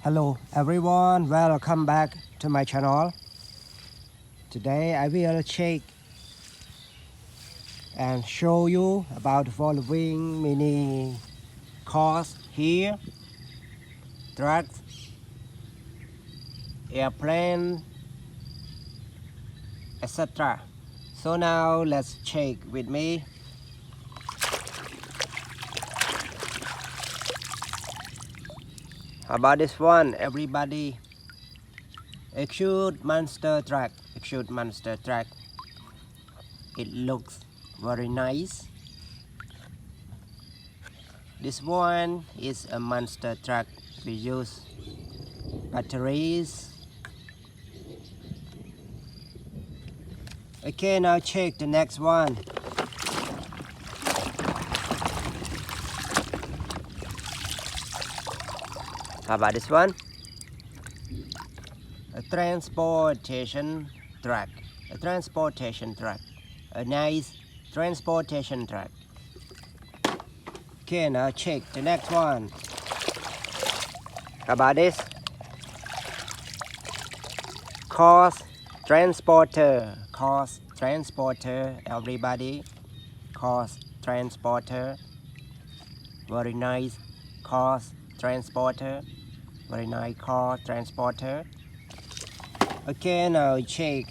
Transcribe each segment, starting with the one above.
Hello everyone, welcome back to my channel. Today I will check and show you about following mini cars here, trucks, airplane, etc. So now let's check with me. How about this one, everybody? Exude monster truck. Exude monster truck. It looks very nice. This one is a monster truck. We use batteries. Okay, now check the next one. How about this one? A transportation truck. A transportation truck. A nice transportation truck. Okay, now check the next one. How about this? Cars transporter. Cars transporter, everybody. Cars transporter. Very nice cars transporter. Very nice car transporter. Okay, now check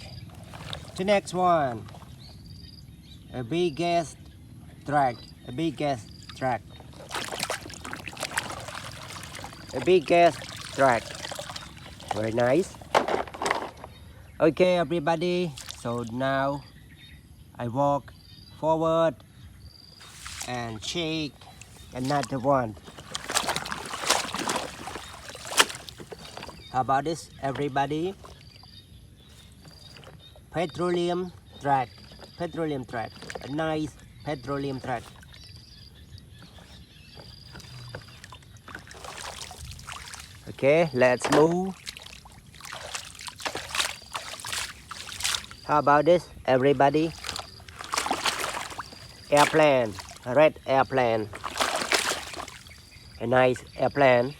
the next one. A biggest truck. A biggest truck. A biggest truck. Very nice. Okay, everybody. So now I walk forward and check another one. How about this, everybody? Petroleum truck. Petroleum truck. A nice petroleum truck. Okay, let's move. How about this, everybody? Airplane. A red airplane. A nice airplane.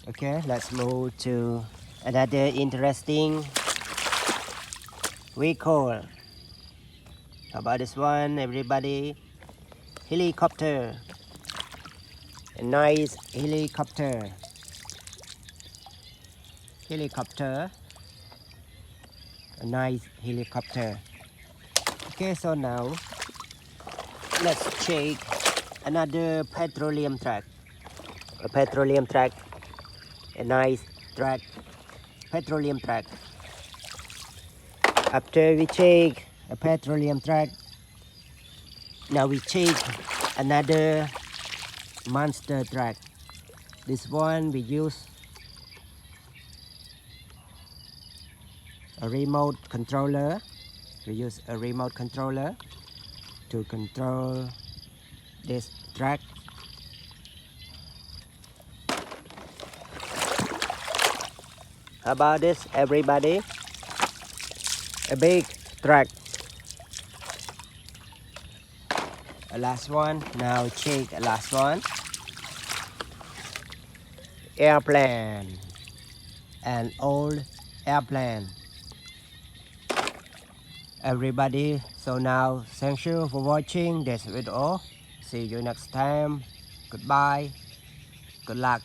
Okay, let's move to another interesting vehicle. How about this one, everybody? Helicopter. A nice helicopter. Helicopter. A nice helicopter. Okay, so now let's check another petroleum truck. A petroleum truck. A nice truck. Petroleum truck. After we check a petroleum truck, now we check another monster truck. This one we use a remote controller. We use a remote controller to control this truck. How about this, everybody? A big truck. A last one. Now check the last one. Airplane. An old airplane. Everybody, so now thank you for watching this video. See you next time. Goodbye. Good luck.